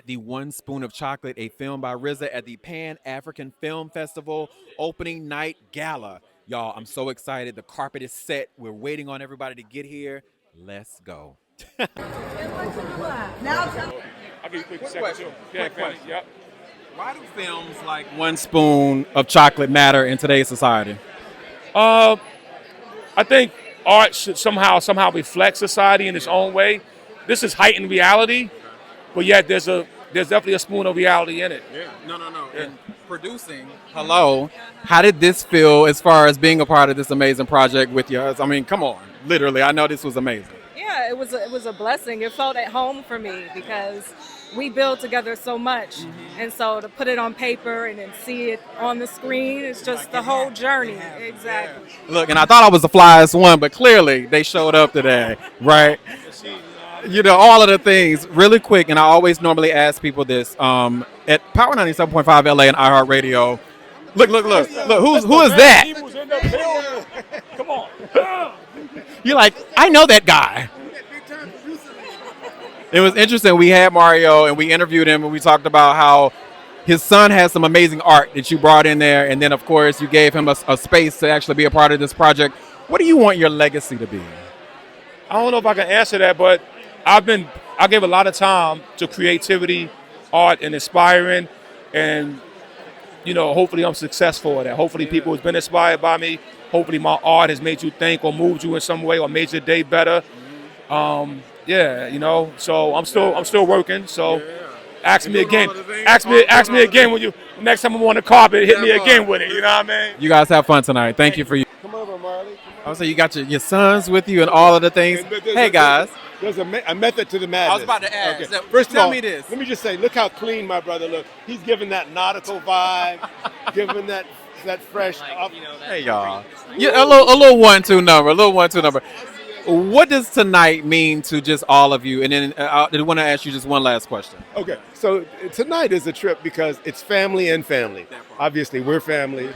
the One Spoon of Chocolate, a film by RZA at the Pan-African Film Festival opening night gala. Y'all, I'm so excited. The carpet is set. We're waiting on everybody to get here. Let's go. I'll give you a quick second too. Yeah, yep. Why do films like One Spoon of Chocolate matter in today's society? I think art should somehow reflect society in its own way. This is heightened reality, but yet there's definitely a spoon of reality in it. Yeah. No. Yeah. And producing, hello, how did this feel as far as being a part of this amazing project with you? I mean, come on, literally, I know this was amazing. Yeah, it was a blessing. It felt at home for me because we build together so much, and so to put it on paper and then see it on the screen, it's just the whole journey. Exactly. Look, and I thought I was the flyest one, but clearly they showed up today, right? You know, all of the things really quick, and I always normally ask people this at Power 97.5 LA and iHeart Radio. Look, who is that? Peebles in the building. Come on. You're like, I know that guy. It was interesting. We had Mario and we interviewed him and we talked about how his son has some amazing art that you brought in there. And then, of course, you gave him a space to actually be a part of this project. What do you want your legacy to be? I don't know if I can answer that, but I gave a lot of time to creativity, art, and inspiring. And, you know, hopefully I'm successful at that. Hopefully people have been inspired by me. Hopefully my art has made you think or moved you in some way or made your day better. Yeah, you know, so I'm still working. So ask me again. Ask me again when you next time I'm on the carpet, hit me again with it. You know what I mean? You guys have fun tonight. Thank you for you. Come over, Marley. I was saying you got your sons with you and all of the things. Hey guys. There's a method to the madness. I was about to ask. Okay. So, First of tell all, me this. let me just say, look how clean my brother looks. He's giving that nautical vibe, giving that fresh. Hey y'all. Yeah, a little 1-2 number. A little 1-2 number. What does tonight mean to just all of you? And then I want to ask you just one last question. Okay, so tonight is a trip because it's family and family. Obviously, we're family,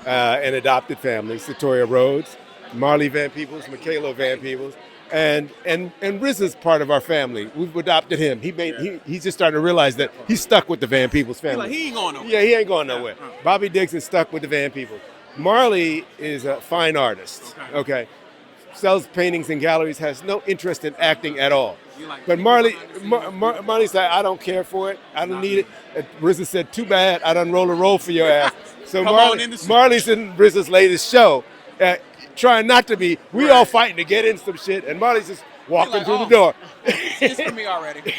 an adopted family. Satoria Rhodes, Marley Van Peebles, Michaela Van Peebles, and RZA's part of our family. We've adopted him. He's just starting to realize that he's stuck with the Van Peebles family. He ain't going nowhere. Yeah, he ain't going nowhere. Bobby Diggs is stuck with the Van Peebles. Marley is a fine artist. Okay. Sells paintings in galleries, has no interest in acting at all. But Marley's like, I don't care for it. I don't need it. RZA said, too bad. I done roll a roll for your ass. So Marley's in RZA's latest show, trying not to be. We all fighting to get in some shit, and Marley's just walking through the door. It's for me already.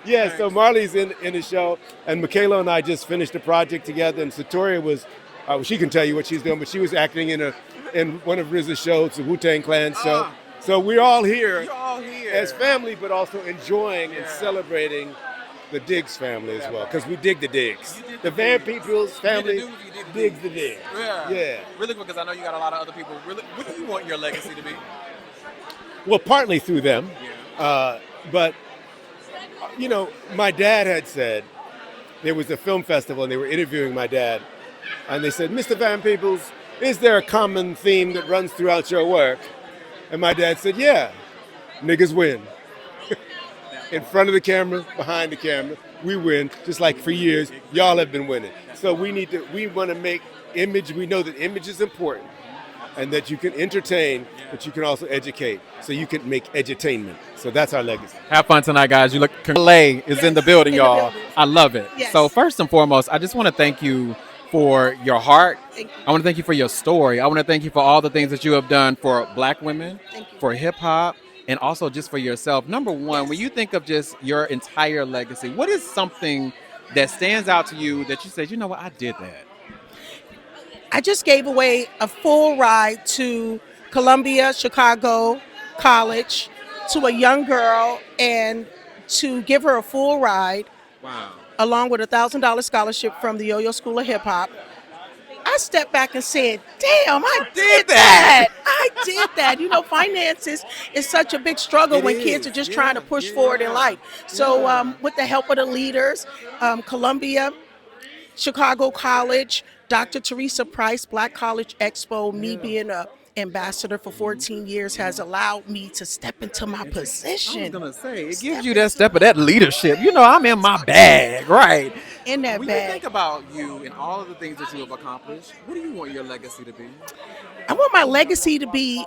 Yes. So Marley's in the show, and Michaela and I just finished a project together, and Satoria was, she can tell you what she's doing, but she was acting in one of RZA's shows, the Wu-Tang Clan show. So we're all here as family, but also enjoying and celebrating the Diggs family as well, because we dig the Diggs. The Van Peebles family digs the Diggs. Yeah. Really quick, because I know you got a lot of other people. Really, what do you want your legacy to be? Well, partly through them, but you know, my dad had said there was a film festival and they were interviewing my dad, and they said, Mr. Van Peebles, is there a common theme that runs throughout your work? And my dad said, yeah, niggas win. In front of the camera, behind the camera, we win, just like for years, y'all have been winning. So we want to make image, we know that image is important and that you can entertain, but you can also educate. So you can make edutainment. So that's our legacy. Have fun tonight, guys. You look, LA is in the building, y'all. I love it. Yes. So first and foremost, I just want to thank you for your heart. I want to thank you for your story. I want to thank you for all the things that you have done for Black women, for hip hop, and also just for yourself. Number one, when you think of just your entire legacy, what is something that stands out to you that you said, you know what, I did that? I just gave away a full ride to Columbia, Chicago College to a young girl, and to give her a full ride. Wow. Along with a $1,000 scholarship from the YoYo School of Hip Hop. I stepped back and said, damn, I did that. I did that. You know, finances is such a big struggle when kids are just trying to push forward in life. So with the help of the leaders, Columbia, Chicago College, Dr. Teresa Price, Black College Expo, me being a ambassador for 14 years has allowed me to step into my I was position. gonna say it Step gives you that into step of that leadership. You know, I'm in my bag, right? in that When you bag. think about you and all of the things that you have accomplished, what do you want your legacy to be? I want my legacy to be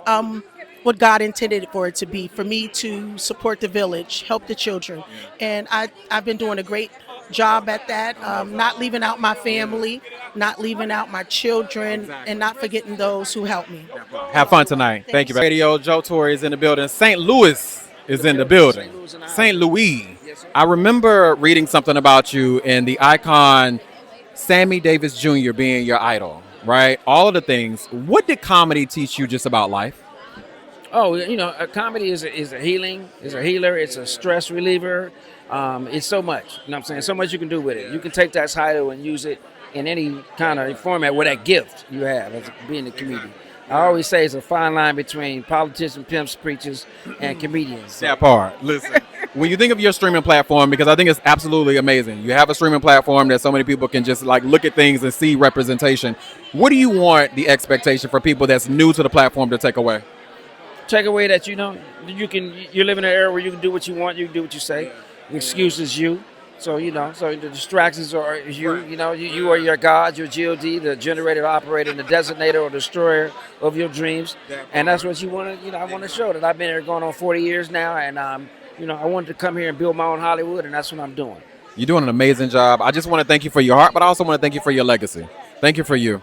what God intended for it to be, for me to support the village, help the children. And I've been doing a great job at that, not leaving out my family, not leaving out my children, and not forgetting those who helped me. Have fun tonight. Thank you. Radio Joe Torry is in the building. St. Louis is in the building. St. Louis. I remember reading something about you and the icon Sammy Davis Jr. being your idol, right? All of the things. What did comedy teach you just about life? Oh, a comedy is a healing, is a healer, it's a stress reliever. It's so much, you know what I'm saying? So much you can do with it. You can take that title and use it in any kind of format with that gift you have as being a comedian. I always say it's a fine line between politicians, pimps, preachers, and comedians. That part. Listen, when you think of your streaming platform, because I think it's absolutely amazing. You have a streaming platform that so many people can just like look at things and see representation. What do you want the expectation for people that's new to the platform to take away? Take away that you're living in an era where you can do what you want, you can do what you say. The excuse is you. So so the distractions are you. You are your God, your God, the generator, operator, and the designator or destroyer of your dreams. And that's what you want to. I want to show that I've been here going on 40 years now, and I wanted to come here and build my own Hollywood, and that's what I'm doing. You're doing an amazing job. I just want to thank you for your heart, but I also want to thank you for your legacy. Thank you for you.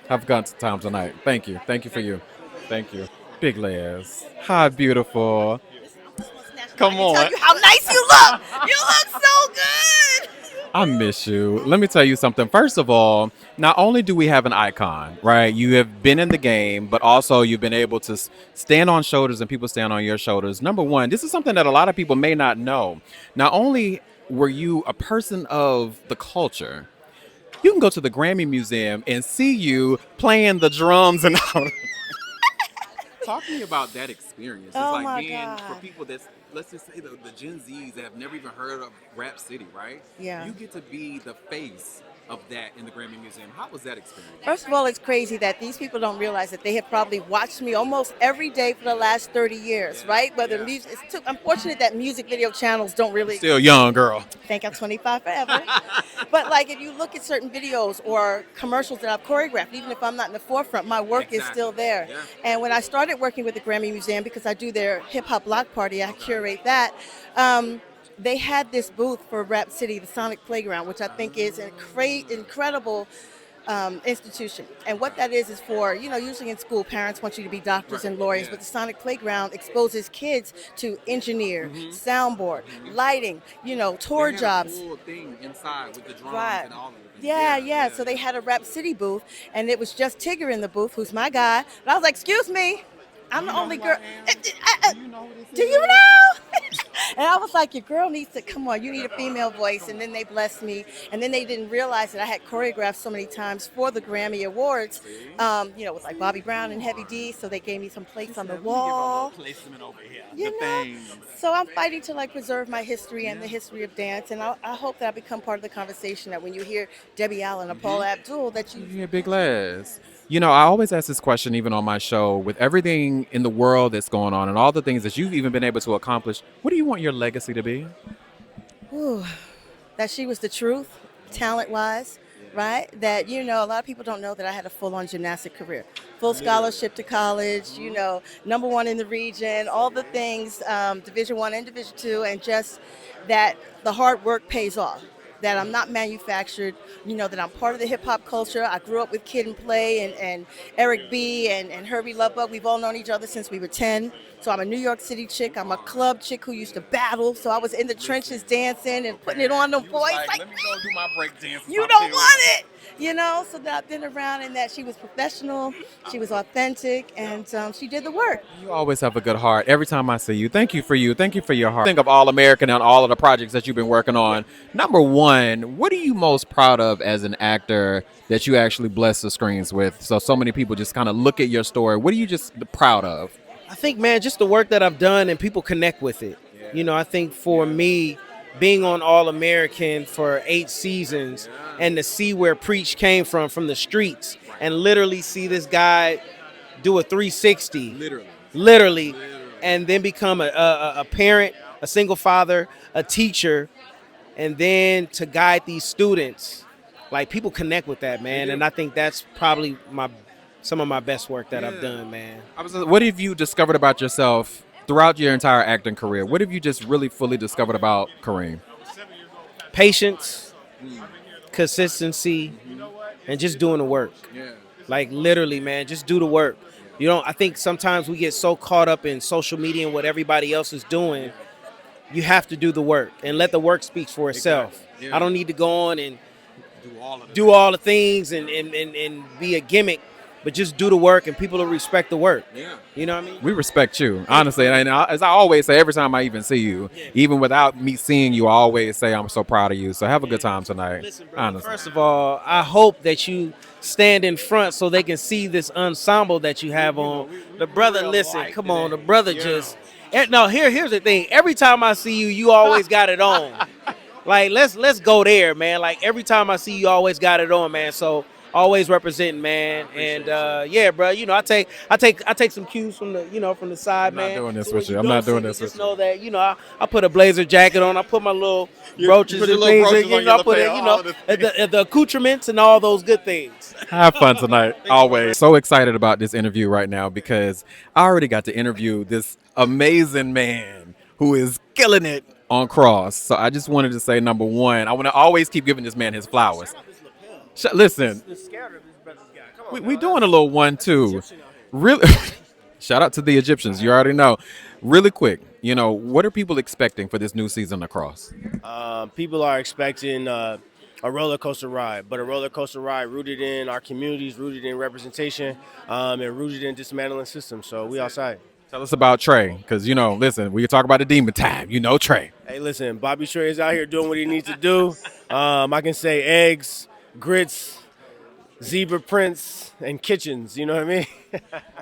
Have a good time tonight. Thank you. Thank you for you. Thank you. Big Les. Hi, beautiful. Come on. Tell you how nice you look. You look so good. I miss you. Let me tell you something. First of all, not only do we have an icon, right? You have been in the game, but also you've been able to stand on shoulders and people stand on your shoulders. Number one, this is something that a lot of people may not know. Not only were you a person of the culture, you can go to the Grammy Museum and see you playing the drums and all. Talk to me about that experience. It's Oh like my being God. for people that's, let's just say the Gen Zs that have never even heard of Rap City, right? Yeah. You get to be the face of that in the Grammy Museum. How was that experience? First of all, it's crazy that these people don't realize that they have probably watched me almost every day for the last 30 years, right? Whether music, it's too unfortunate that music video channels don't really. Still young, girl. Think I'm 25 forever. But like if you look at certain videos or commercials that I've choreographed, even if I'm not in the forefront, my work is still there. Yeah. And when I started working with the Grammy Museum, because I do their hip hop block party, I curate that. They had this booth for Rap City, the Sonic Playground, which I think is an incredible institution. And what that is for, usually in school, parents want you to be doctors and lawyers, but the Sonic Playground exposes kids to engineer, soundboard, lighting, tour They had jobs. a full thing inside with the drums Right. and all of it. Yeah. So they had a Rap City booth, and it was just Tigger in the booth, who's my guy. But I was like, excuse me, I'm the only girl. Do you know? And I was like, your girl needs to, come on, you need a female voice. And then they blessed me. And then they didn't realize that I had choreographed so many times for the Grammy Awards, with like Bobby Brown and Heavy D. So they gave me some plates on the wall. Placement over here. You the know? things. So I'm fighting to like preserve my history and the history of dance. And I hope that I become part of the conversation, that when you hear Debbie Allen or Paula Abdul, that you. Yeah, Big Les. I always ask this question even on my show, with everything in the world that's going on and all the things that you've even been able to accomplish, what do you want your legacy to be? Ooh, that she was the truth, talent-wise, right? That, a lot of people don't know that I had a full-on gymnastic career. Full scholarship to college, number one in the region, all the things, Division I and Division II, and just that the hard work pays off. That I'm not manufactured, that I'm part of the hip hop culture. I grew up with Kid and Play and Eric B. and Herbie Lovebug. We've all known each other since we were 10. So I'm a New York City chick. I'm a club chick who used to battle. So I was in the trenches dancing and putting it on them boys. Like, let me go do my break dance. you don't want it, so that I've been around, and that she was professional, she was authentic, and she did the work. You always have a good heart. Every time I see you, thank you for you. Thank you for your heart. Think of All American and all of the projects that you've been working on. Number one, what are you most proud of as an actor that you actually bless the screens with? So many people just kind of look at your story. What are you just proud of? I think, man, just the work that I've done and people connect with it. I think for me, being on All American for 8 seasons and to see where Preach came from the streets, and literally see this guy do a 360, literally, and then become a parent, a single father, a teacher, and then to guide these students. Like, people connect with that, man, and I think that's probably some of my best work that I've done, man. What have you discovered about yourself throughout your entire acting career? What have you just really fully discovered about Kareem? Patience, consistency, and just doing the work. Like, literally, man, just do the work. I think sometimes we get so caught up in social media and what everybody else is doing. You have to do the work and let the work speak for itself. Exactly. I don't need to go on and do all the things and be a gimmick, but just do the work and people will respect the work. Yeah. You know what I mean? We respect you, honestly. And as I always say, every time I even see you, even without me seeing you, I always say I'm so proud of you. So have a good time tonight. Listen, bro, honestly. First of all, I hope that you stand in front so they can see this ensemble that you have on. The brother, listen, come on, the brother just... No, here's the thing. Every time I see you, you always got it on. Like, let's go there, man. Like, every time I see you, always got it on, man. So always representing, man. And yeah, bro. I take some cues from the side, man. I'm not doing this with you. I'm not doing this with you. Just know that I put a blazer jacket on. I put my little brooches and things. I put the accoutrements and all those good things. Have fun tonight. Always. So excited about this interview right now because I already got to interview this amazing man who is killing it on Cross. So I just wanted to say, number one, I want to always keep giving this man his flowers. Listen, we doing a little 1-2. Really, shout out to the Egyptians. You already know. Really quick, what are people expecting for this new season of Cross? People are expecting a roller coaster ride, but a roller coaster ride rooted in our communities, rooted in representation, and rooted in dismantling systems. So we outside. Tell us about Trey, because, listen, we can talk about the demon time. Trey. Hey, listen, Bobby Trey is out here doing what he needs to do. I can say eggs, grits, zebra prints, and kitchens. You know what I mean?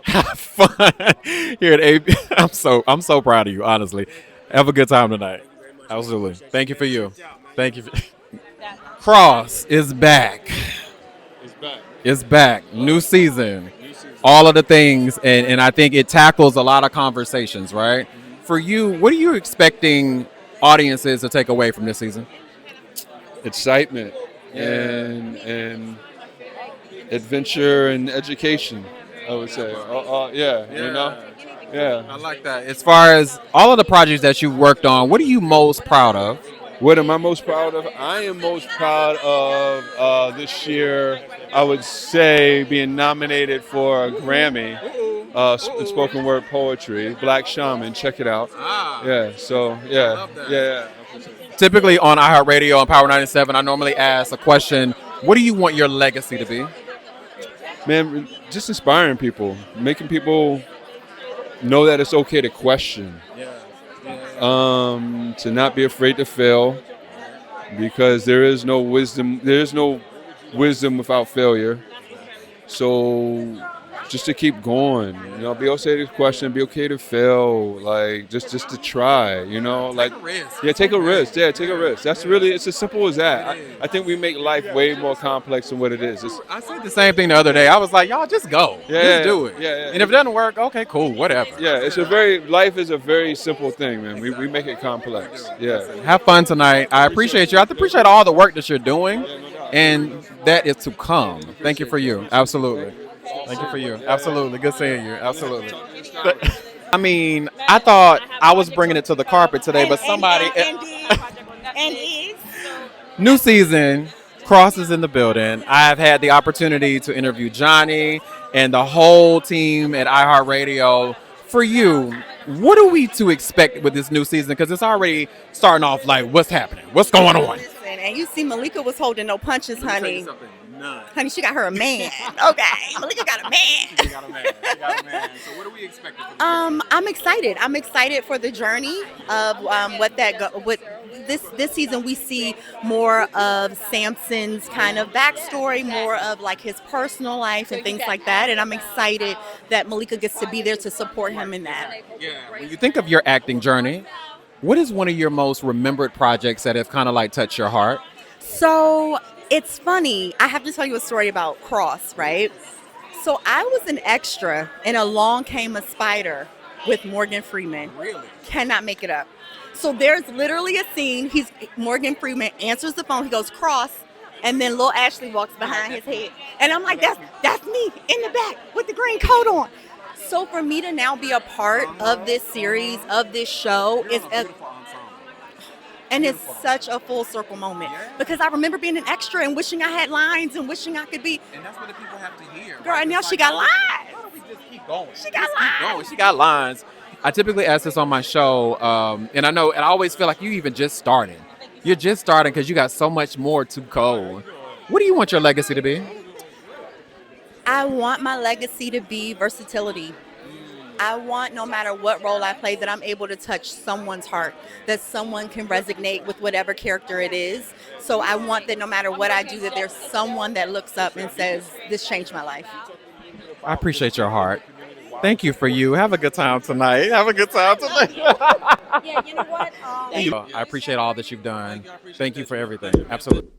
Have fun here at AB. I'm so proud of you, honestly. Have a good time tonight. Absolutely. Thank you for you. Thank you. Cross is back. It's back. New season. All of the things, and I think it tackles a lot of conversations, right? For you, what are you expecting audiences to take away from this season? Excitement and adventure and education, I would say. Yeah. I like that. As far as all of the projects that you've worked on, what are you most proud of? What am I most proud of? I am most proud of this year, I would say, being nominated for a Grammy in spoken word poetry, Black Shaman. Check it out. Yeah, so, yeah. Typically on iHeart Radio and Power 97, I normally ask a question, what do you want your legacy to be? Man, just inspiring people, making people know that it's okay to question. To not be afraid to fail, because there is no wisdom without failure. So just to keep going, be okay to question, be okay to fail, like just to try, like take a risk. That's really, it's as simple as that. I think we make life way more complex than what it is. I said the same thing the other day. I was like, y'all just go, just do it. And if it doesn't work, okay, cool, whatever. Yeah, life is a very simple thing, man. We make it complex. Yeah. Have fun tonight. I appreciate you. I appreciate all the work that you're doing, and that is to come. Thank you for you. Absolutely. Thank you for you. Absolutely. Good seeing you. Absolutely. I mean, I thought I was bringing it to the carpet today, but somebody... New season, Cross is in the building. I've had the opportunity to interview Johnny and the whole team at iHeart Radio. For you, what are we to expect with this new season? Because it's already starting off like, what's happening? What's going on? And you see Malika was holding no punches, honey. Honey, she got her a man. Okay, Malika got a man. She got a man. So what are we expecting? I'm excited. I'm excited for the journey of what this season we see more of Samson's kind of backstory, more of like his personal life and things like that. And I'm excited that Malika gets to be there to support him in that. Yeah. When you think of your acting journey, what is one of your most remembered projects that have kind of like touched your heart? So it's funny. I have to tell you a story about Cross, right? So I was an extra in Along Came a Spider with Morgan Freeman. Really? Cannot make it up. So there's literally a scene. Morgan Freeman answers the phone. He goes cross, and then Lil Ashley walks behind his head, and I'm like, that's me in the back with the green coat on. So for me to now be a part of this series, of this show, and it's such a full circle moment because I remember being an extra and wishing I had lines and wishing I could be. And that's what the people have to hear. Girl, and now she got lines. Why don't we just keep going? She got lines. She got lines. I typically ask this on my show, and I know, and I always feel like you even just started. You're just starting because you got so much more to go. What do you want your legacy to be? I want my legacy to be versatility. I want, no matter what role I play, that I'm able to touch someone's heart, that someone can resonate with whatever character it is. So I want that no matter what I do, that there's someone that looks up and says, this changed my life. I appreciate your heart. Thank you for you. Have a good time tonight. Have a good time tonight. Yeah, you know what? I appreciate all that you've done. Thank you for everything. Absolutely.